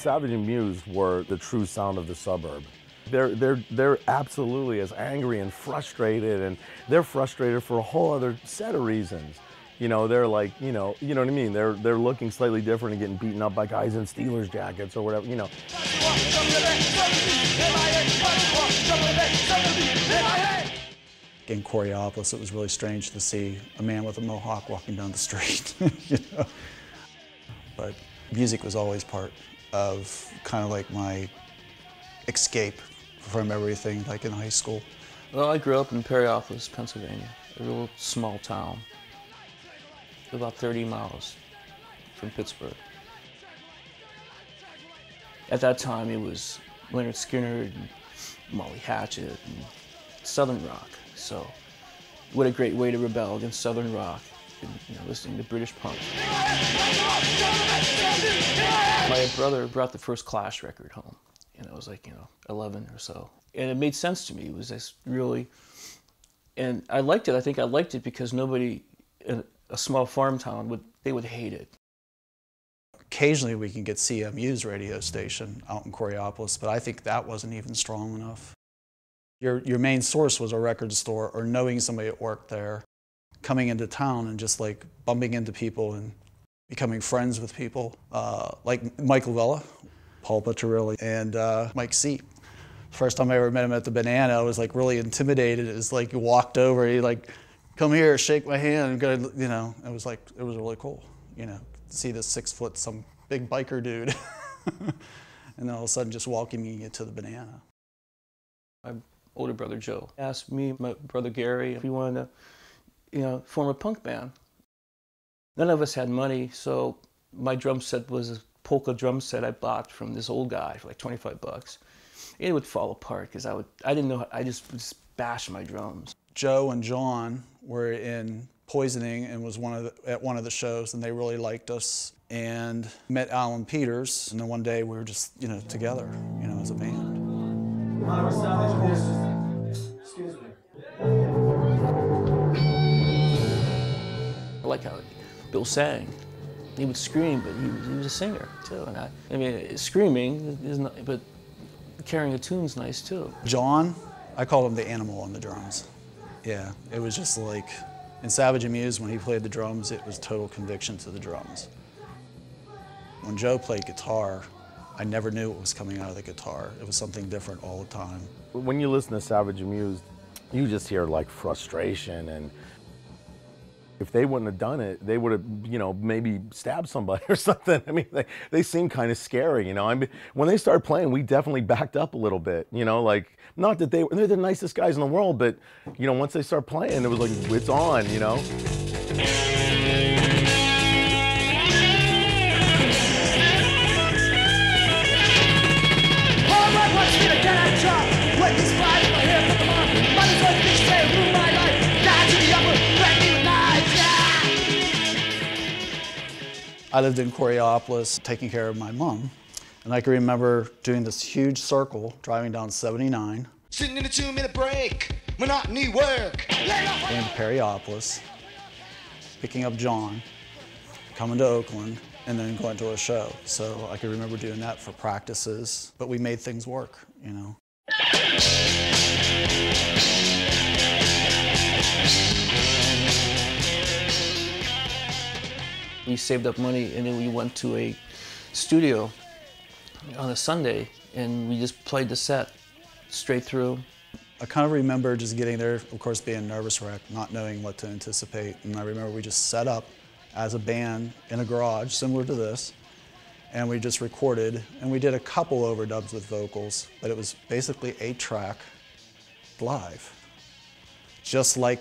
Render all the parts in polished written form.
Savage and Amused were the true sound of the suburb. They're absolutely as angry and frustrated, and they're frustrated for a whole other set of reasons. You know, they're like, you know what I mean? They're looking slightly different and getting beaten up by guys in Steelers jackets or whatever, you know. In Coriopolis, it was really strange to see a man with a mohawk walking down the street, you know. But music was always part of kind of like my escape from everything, like in high school. Well, I grew up in Perryopolis, Pennsylvania, a real small town, about 30 miles from Pittsburgh. At that time, it was Leonard Skinner and Molly Hatchet and Southern rock. So, what a great way to rebel against Southern rock, and, you know, listening to British punk. My brother brought the first Clash record home, and I was like, 11 or so. And it made sense to me. It was just really, and I liked it. I think I liked it because nobody in a small farm town they would hate it. Occasionally we can get CMU's radio station out in Coriopolis, but I think that wasn't even strong enough. Your main source was a record store or knowing somebody that worked there, coming into town and just like bumping into people and becoming friends with people, like Michael Vella, Paul Piccirilli, and Mike Seep. First time I ever met him at the Banana, I was like really intimidated. It was like he walked over, he like, come here, shake my hand, and go, you know, it was really cool, you know, to see this 6 foot, some big biker dude, and then all of a sudden just welcoming you to the Banana. My older brother Joe asked me, my brother Gary, if we wanted to, form a punk band. None of us had money, so my drum set was a polka drum set I bought from this old guy for like 25 bucks. It would fall apart because I didn't know, I just bash my drums. Joe and John were in Poisoning and was at one of the shows, and they really liked us, and met Alan Peters, and then one day we were just, together, as a band. Excuse me. I like how Bill sang. He would scream, but he was a singer too. And I mean, screaming is not, but carrying a tune's nice too. John, I call him the animal on the drums. Yeah, it was just like, in Savage Amused, when he played the drums, it was total conviction to the drums. When Joe played guitar, I never knew what was coming out of the guitar. It was something different all the time. When you listen to Savage Amused, you just hear like frustration, and if they wouldn't have done it, they would have, maybe stabbed somebody or something. I mean, they seem kind of scary, I mean, when they started playing, we definitely backed up a little bit, like, not that they're the nicest guys in the world, but, once they start playing, it was like, it's on, I lived in Coriopolis taking care of my mom, and I can remember doing this huge circle, driving down 79. Sitting in a 2-minute break, monotony work. Going to Perryopolis, picking up John, coming to Oakland, and then going to a show. So I can remember doing that for practices, but we made things work, We saved up money, and then we went to a studio on a Sunday, and we just played the set straight through. I kind of remember just getting there, of course being a nervous wreck, not knowing what to anticipate. And I remember we just set up as a band in a garage, similar to this, and we just recorded, and we did a couple overdubs with vocals, but it was basically 8-track live. Just like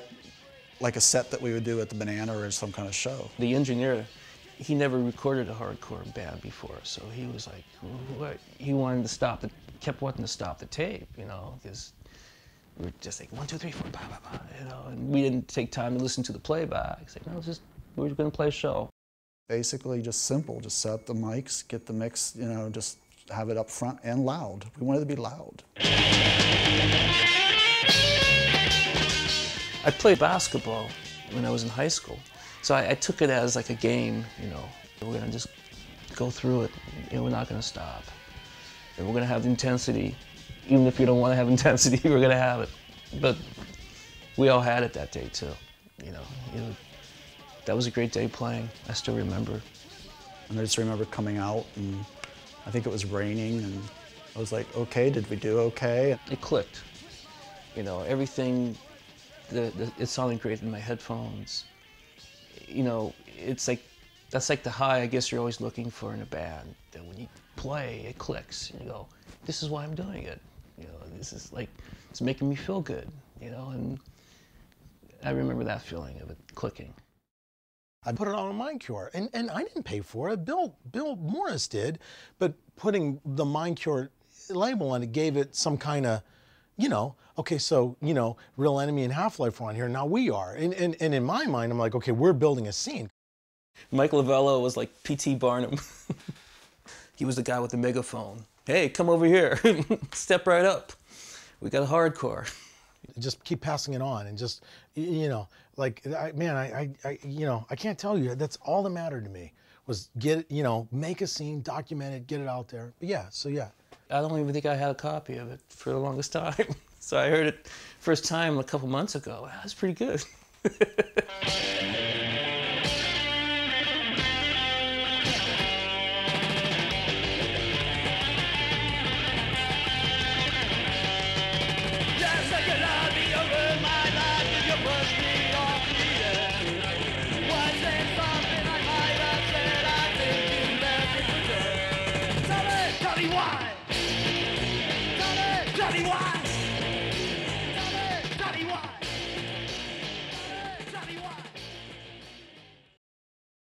a set that we would do at the Banana or some kind of show. The engineer, he never recorded a hardcore band before, so he was like, what? He wanted to stop kept wanting to stop the tape, because we were just like 1, 2, 3, 4, blah, blah, blah, and we didn't take time to listen to the playback. It's like, no, we're going to play a show. Basically just simple, just set up the mics, get the mix, just have it up front and loud. We wanted to be loud. I played basketball when I was in high school, so I took it as like a game, We're gonna just go through it, and we're not going to stop. And we're going to have intensity. Even if you don't want to have intensity, we're going to have it. But we all had it that day, too. You know, that was a great day playing. I still remember. And I just remember coming out, and I think it was raining, and I was like, okay, did we do okay? It clicked. You know, everything, it sounded great in my headphones. You know, it's like, that's like the high I guess you're always looking for in a band. That when you play, it clicks. And you go, this is why I'm doing it. You know, this is like, it's making me feel good, you know, and I remember that feeling of it clicking. I put it on Mind Cure, and I didn't pay for it. Bill Morris did, but putting the Mind Cure label on it gave it some kind of, you know, okay, so, you know, Real Enemy and Half-Life are on here, now we are. And in my mind, I'm like, okay, we're building a scene. Mike Lavello was like P.T. Barnum. He was the guy with the megaphone. Hey, come over here, step right up. We got hardcore. Just keep passing it on, and just, you know, like, man, you know, I can't tell you, that's all that mattered to me, was get it, you know, make a scene, document it, get it out there. But yeah, so yeah. I don't even think I had a copy of it for the longest time. So I heard it first time a couple months ago. That's pretty good. Johnny, why?